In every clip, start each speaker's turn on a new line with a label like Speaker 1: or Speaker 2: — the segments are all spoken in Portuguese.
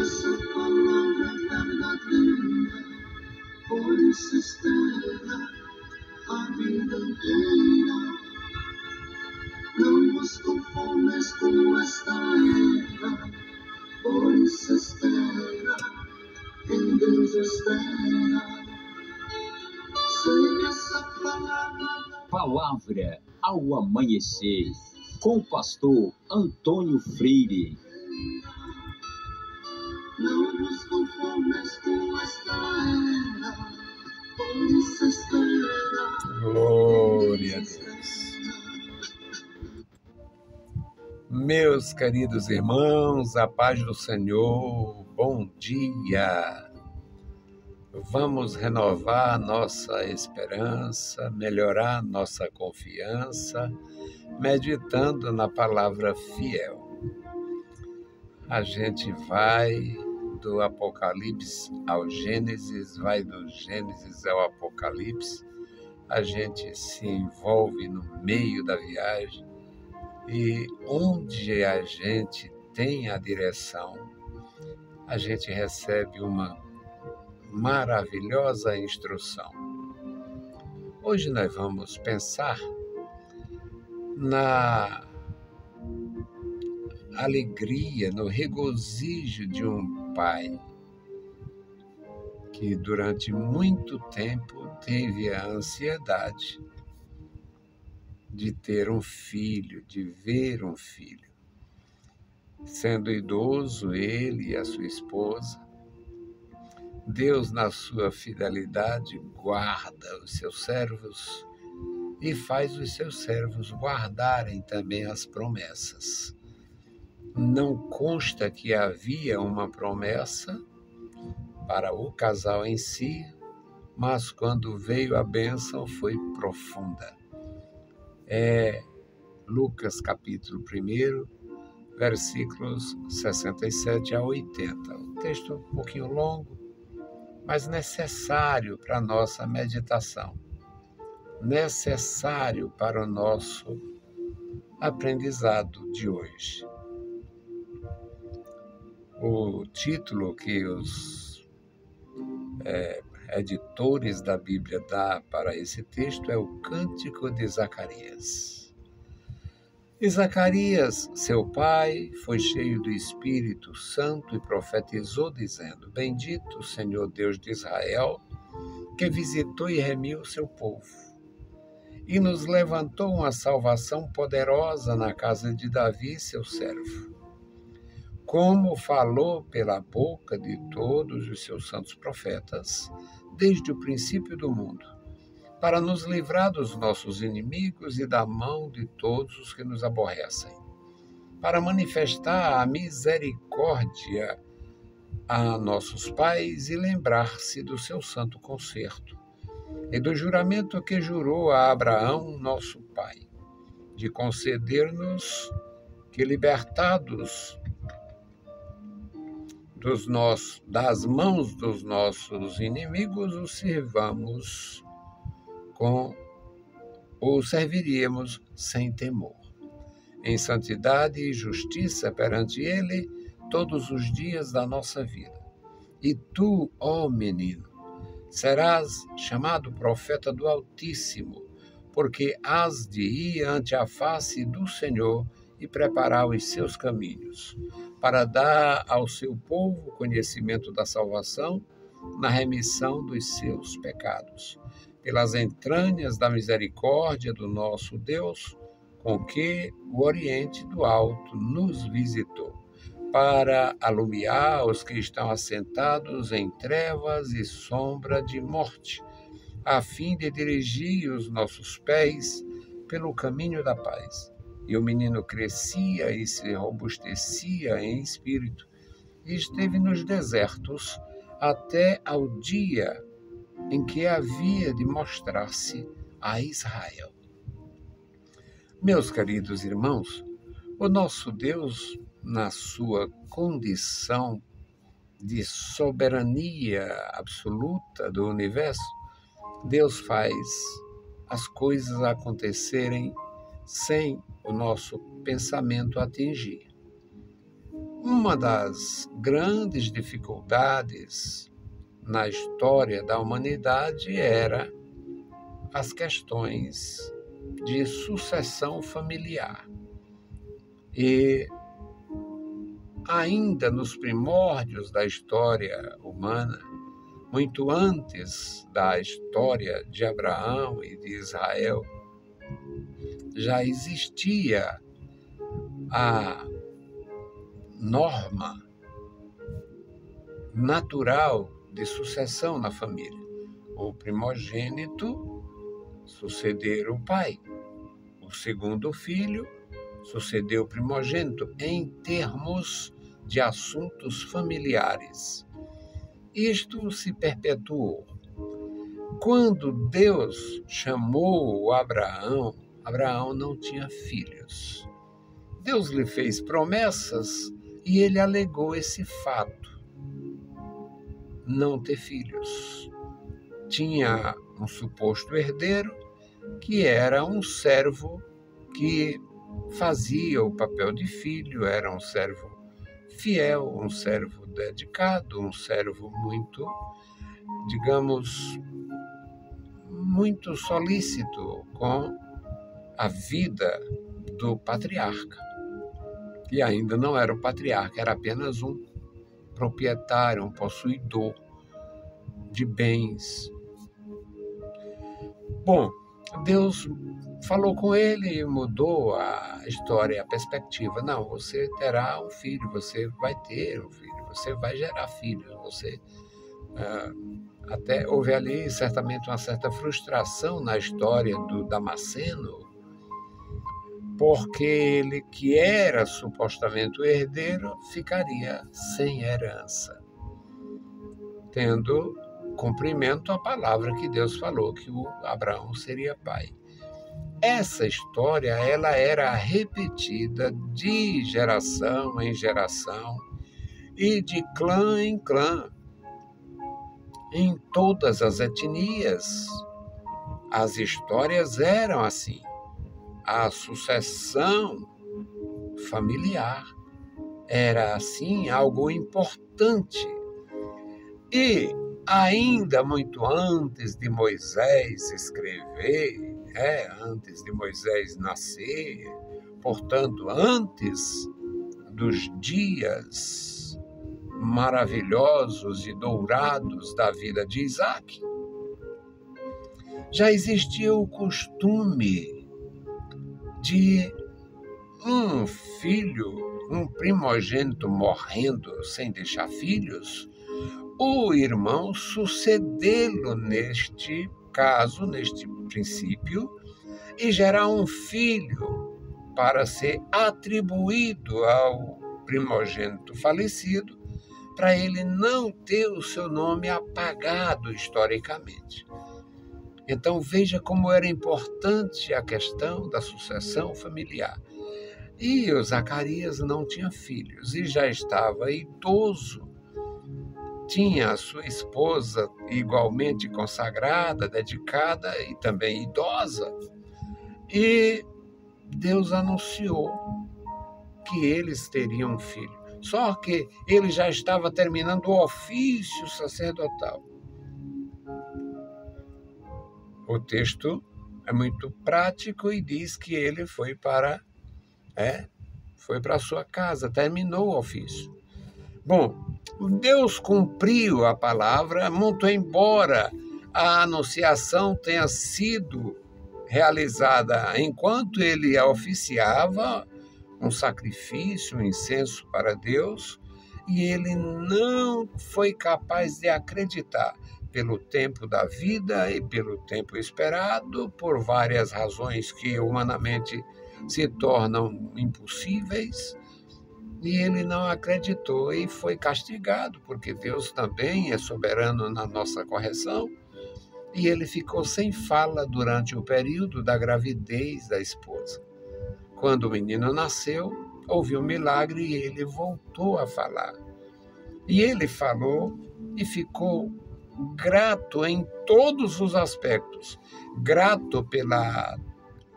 Speaker 1: essa palavra verdadeira, por isso espera a vida inteira. Não vos conformes com esta era, por isso espera, em Deus espera. Sei essa palavra.
Speaker 2: Palavra ao amanhecer, com o pastor Antônio Freire.
Speaker 1: Não vos conformes com esta era, por isso espera.
Speaker 3: Glória a Deus. Meus queridos irmãos, a paz do Senhor, bom dia. Vamos renovar nossa esperança, melhorar nossa confiança, meditando na palavra fiel. A gente vai do Apocalipse ao Gênesis, vai do Gênesis ao Apocalipse, a gente se envolve no meio da viagem e onde a gente tem a direção, a gente recebe uma maravilhosa instrução. Hoje nós vamos pensar na alegria, no regozijo de um pai que durante muito tempo teve a ansiedade de ter um filho, de ver um filho. Sendo idoso, ele e a sua esposa, Deus, na sua fidelidade, guarda os seus servos e faz os seus servos guardarem também as promessas. Não consta que havia uma promessa para o casal em si, mas quando veio a bênção foi profunda. É Lucas capítulo 1, versículos 67 a 80. O texto é um pouquinho longo, mas necessário para a nossa meditação, necessário para o nosso aprendizado de hoje. O título que os editores da Bíblia dá para esse texto é o Cântico de Zacarias. E Zacarias, seu pai, foi cheio do Espírito Santo e profetizou, dizendo: Bendito o Senhor Deus de Israel, que visitou e remiu o seu povo, e nos levantou uma salvação poderosa na casa de Davi, seu servo, como falou pela boca de todos os seus santos profetas, desde o princípio do mundo, para nos livrar dos nossos inimigos e da mão de todos os que nos aborrecem, para manifestar a misericórdia a nossos pais e lembrar-se do seu santo concerto e do juramento que jurou a Abraão, nosso pai, de conceder-nos que, libertados das mãos dos nossos inimigos, o serviríamos sem temor, em santidade e justiça perante ele todos os dias da nossa vida. E tu, ó menino, serás chamado profeta do Altíssimo, porque hás de ir ante a face do Senhor e preparar os seus caminhos, para dar ao seu povo conhecimento da salvação na remissão dos seus pecados, pelas entranhas da misericórdia do nosso Deus, com que o Oriente do Alto nos visitou, para alumiar os que estão assentados em trevas e sombra de morte, a fim de dirigir os nossos pés pelo caminho da paz. E o menino crescia e se robustecia em espírito, e esteve nos desertos até ao dia em que havia de mostrar-se a Israel. Meus queridos irmãos, o nosso Deus, na sua condição de soberania absoluta do universo, Deus faz as coisas acontecerem sem o nosso pensamento atingir. Uma das grandes dificuldades na história da humanidade era as questões de sucessão familiar. E ainda nos primórdios da história humana, muito antes da história de Abraão e de Israel, já existia a norma natural de sucessão na família. O primogênito suceder o pai. O segundo filho sucedeu o primogênito em termos de assuntos familiares. Isto se perpetuou. Quando Deus chamou Abraão, Abraão não tinha filhos. Deus lhe fez promessas e ele alegou esse fato, não ter filhos. Tinha um suposto herdeiro que era um servo que fazia o papel de filho, era um servo fiel, um servo dedicado, um servo muito, digamos, muito solícito com a vida do patriarca, que ainda não era o patriarca, era apenas um proprietário, um possuidor de bens. Bom, Deus falou com ele e mudou a história, a perspectiva. Não, você terá um filho, você vai ter um filho, você vai gerar filhos. Você até houve ali certamente uma certa frustração na história do Damasceno, porque ele, que era supostamente o herdeiro, ficaria sem herança, tendo cumprimento à palavra que Deus falou, que o Abraão seria pai. Essa história, ela era repetida de geração em geração e de clã em clã. Em todas as etnias, as histórias eram assim. A sucessão familiar era, assim, algo importante. E ainda muito antes de Moisés escrever, antes de Moisés nascer, portanto, antes dos dias maravilhosos e dourados da vida de Isaac, já existia o costume de um filho, um primogênito morrendo sem deixar filhos, o irmão sucedê-lo neste caso, neste princípio, e gerar um filho para ser atribuído ao primogênito falecido, para ele não ter o seu nome apagado historicamente. Então veja como era importante a questão da sucessão familiar. E o Zacarias não tinha filhos e já estava idoso. Tinha a sua esposa igualmente consagrada, dedicada e também idosa. E Deus anunciou que eles teriam um filho. Só que ele já estava terminando o ofício sacerdotal. O texto é muito prático e diz que ele foi para a sua casa, terminou o ofício. Bom, Deus cumpriu a palavra, muito embora a anunciação tenha sido realizada enquanto ele oficiava um sacrifício, um incenso para Deus, e ele não foi capaz de acreditar pelo tempo da vida e pelo tempo esperado, por várias razões que humanamente se tornam impossíveis, e ele não acreditou e foi castigado, porque Deus também é soberano na nossa correção, e ele ficou sem fala durante o período da gravidez da esposa. Quando o menino nasceu, houve um milagre e ele voltou a falar. E ele falou e ficou grato em todos os aspectos, grato pela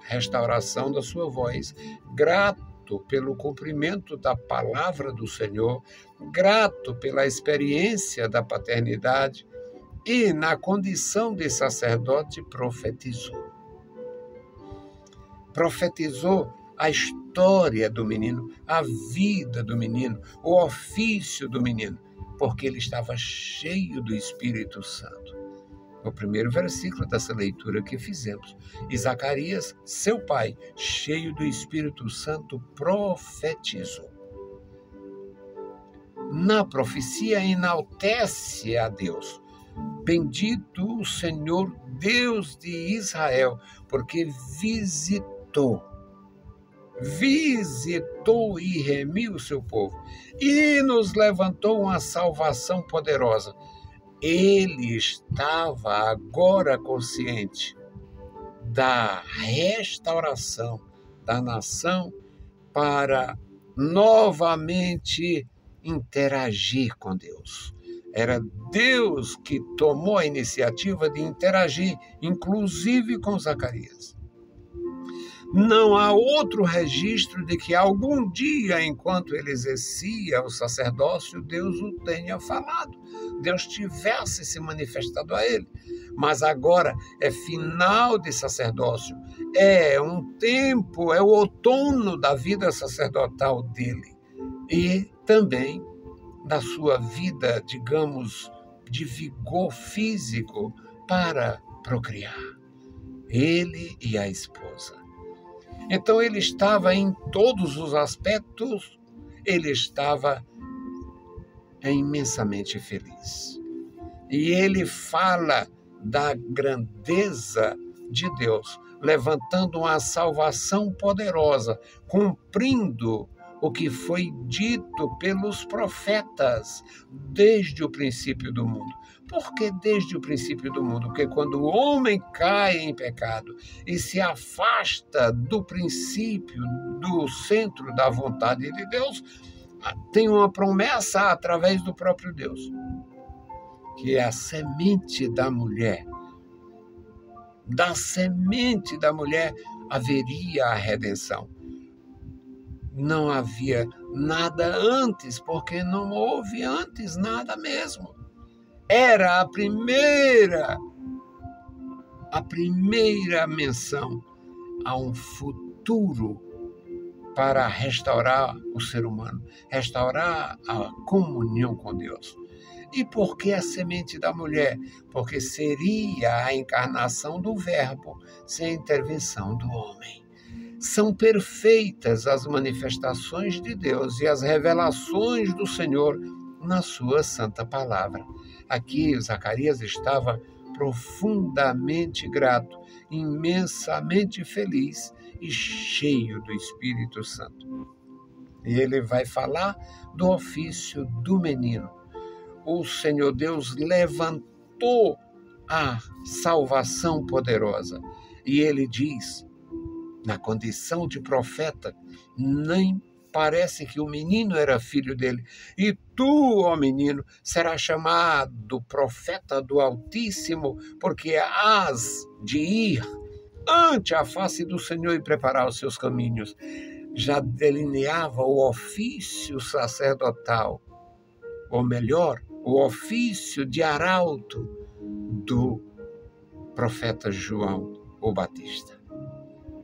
Speaker 3: restauração da sua voz, grato grato pelo cumprimento da palavra do Senhor, grato pela experiência da paternidade e, na condição de sacerdote, profetizou. Profetizou a história do menino, a vida do menino, o ofício do menino, porque ele estava cheio do Espírito Santo. No primeiro versículo dessa leitura que fizemos, e Zacarias, seu pai, cheio do Espírito Santo, profetizou. Na profecia, enaltece a Deus. Bendito o Senhor, Deus de Israel, porque visitou e remiu o seu povo, e nos levantou uma salvação poderosa. Ele estava agora consciente da restauração da nação para novamente interagir com Deus. Era Deus que tomou a iniciativa de interagir, inclusive com Zacarias. Não há outro registro de que algum dia, enquanto ele exercia o sacerdócio, Deus o tenha falado, Deus tivesse se manifestado a ele. Mas agora é final de sacerdócio, é um tempo, é o outono da vida sacerdotal dele e também da sua vida, digamos, de vigor físico para procriar, ele e a esposa. Então ele estava em todos os aspectos, ele estava imensamente feliz. E ele fala da grandeza de Deus, levantando uma salvação poderosa, cumprindo o que foi dito pelos profetas desde o princípio do mundo. Por que desde o princípio do mundo? Porque quando o homem cai em pecado e se afasta do princípio, do centro da vontade de Deus, tem uma promessa através do próprio Deus, que é a semente da mulher. Da semente da mulher haveria a redenção. Não havia nada antes, porque não houve antes nada mesmo. Era a primeira menção a um futuro para restaurar o ser humano, restaurar a comunhão com Deus. E por que a semente da mulher? Porque seria a encarnação do Verbo sem a intervenção do homem. São perfeitas as manifestações de Deus e as revelações do Senhor na sua santa palavra. Aqui Zacarias estava profundamente grato, imensamente feliz e cheio do Espírito Santo. E ele vai falar do ofício do menino. O Senhor Deus levantou a salvação poderosa. E ele diz, na condição de profeta, nem parece que o menino era filho dele. E tu, ó menino, serás chamado profeta do Altíssimo, porque hás de ir ante a face do Senhor e preparar os seus caminhos. Já delineava o ofício sacerdotal, ou melhor, o ofício de arauto do profeta João o Batista.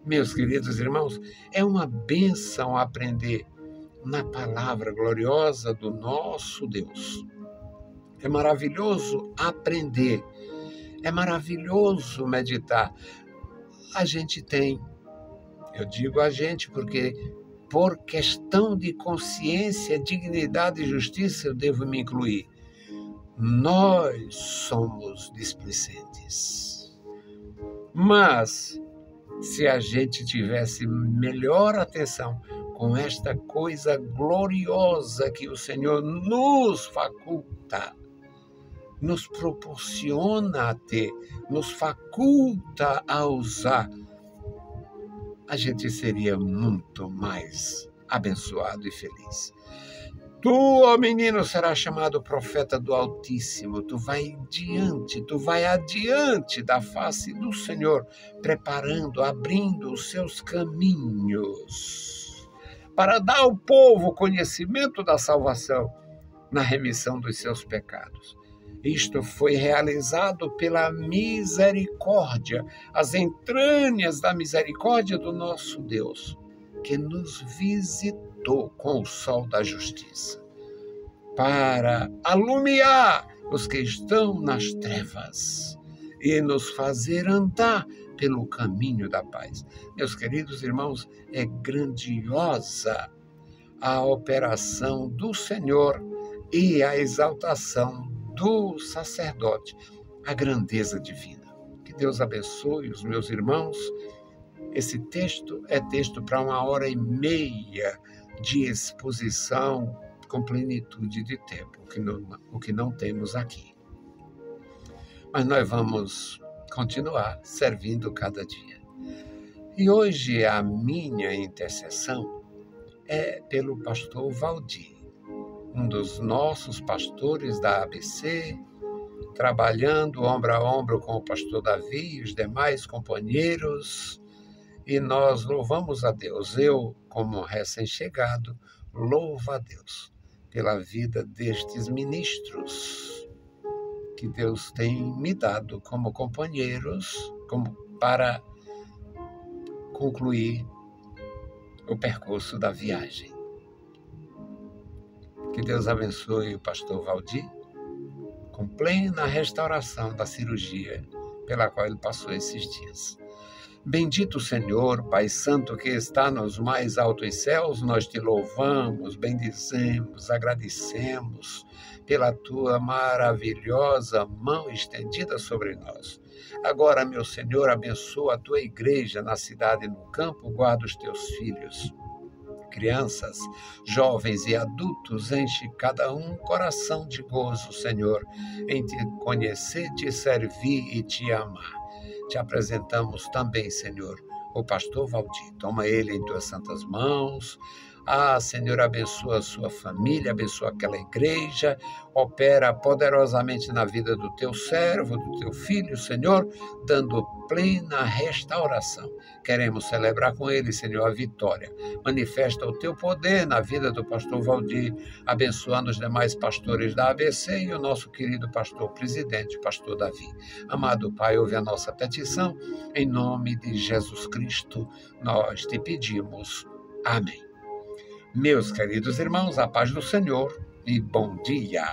Speaker 3: Meus queridos irmãos, é uma bênção aprender na palavra gloriosa do nosso Deus. É maravilhoso aprender, é maravilhoso meditar. A gente tem, eu digo a gente porque por questão de consciência, dignidade e justiça eu devo me incluir. Nós somos displicentes. Mas se a gente tivesse melhor atenção com esta coisa gloriosa que o Senhor nos faculta, nos proporciona a ter, nos faculta a usar, a gente seria muito mais abençoado e feliz. Tu, ó menino, serás chamado profeta do Altíssimo. Tu vai adiante da face do Senhor, preparando, abrindo os seus caminhos. para dar ao povo conhecimento da salvação na remissão dos seus pecados. Isto foi realizado pela misericórdia, as entranhas da misericórdia do nosso Deus, que nos visitou com o sol da justiça, para alumiar os que estão nas trevas e nos fazer andar pelo caminho da paz. Meus queridos irmãos, é grandiosa a operação do Senhor e a exaltação do sacerdote, a grandeza divina. Que Deus abençoe os meus irmãos. Esse texto é texto para 1h30 de exposição com plenitude de tempo, o que não temos aqui. Mas nós vamos continuar servindo cada dia. E hoje a minha intercessão é pelo pastor Valdir, um dos nossos pastores da ABC, trabalhando ombro a ombro com o pastor Davi e os demais companheiros, e nós louvamos a Deus. Eu, como recém-chegado, louvo a Deus pela vida destes ministros que Deus tem me dado como companheiros, para concluir o percurso da viagem. Que Deus abençoe o pastor Valdir com plena restauração da cirurgia pela qual ele passou esses dias. Bendito Senhor, Pai Santo que está nos mais altos céus, nós te louvamos, bendizemos, agradecemos pela tua maravilhosa mão estendida sobre nós. Agora, meu Senhor, abençoa a tua igreja na cidade e no campo, guarda os teus filhos. Crianças, jovens e adultos, enche cada um coração de gozo, Senhor, em te conhecer, te servir e te amar. Te apresentamos também, Senhor, o pastor Valdir. Toma ele em tuas santas mãos. Senhor, abençoa a sua família, abençoa aquela igreja, opera poderosamente na vida do teu servo, do teu filho, Senhor, dando plena restauração. Queremos celebrar com ele, Senhor, a vitória. Manifesta o teu poder na vida do pastor Valdir, abençoando os demais pastores da ABC e o nosso querido pastor presidente, pastor Davi. Amado Pai, ouve a nossa petição. Em nome de Jesus Cristo, nós te pedimos. Amém. Meus queridos irmãos, a paz do Senhor e bom dia.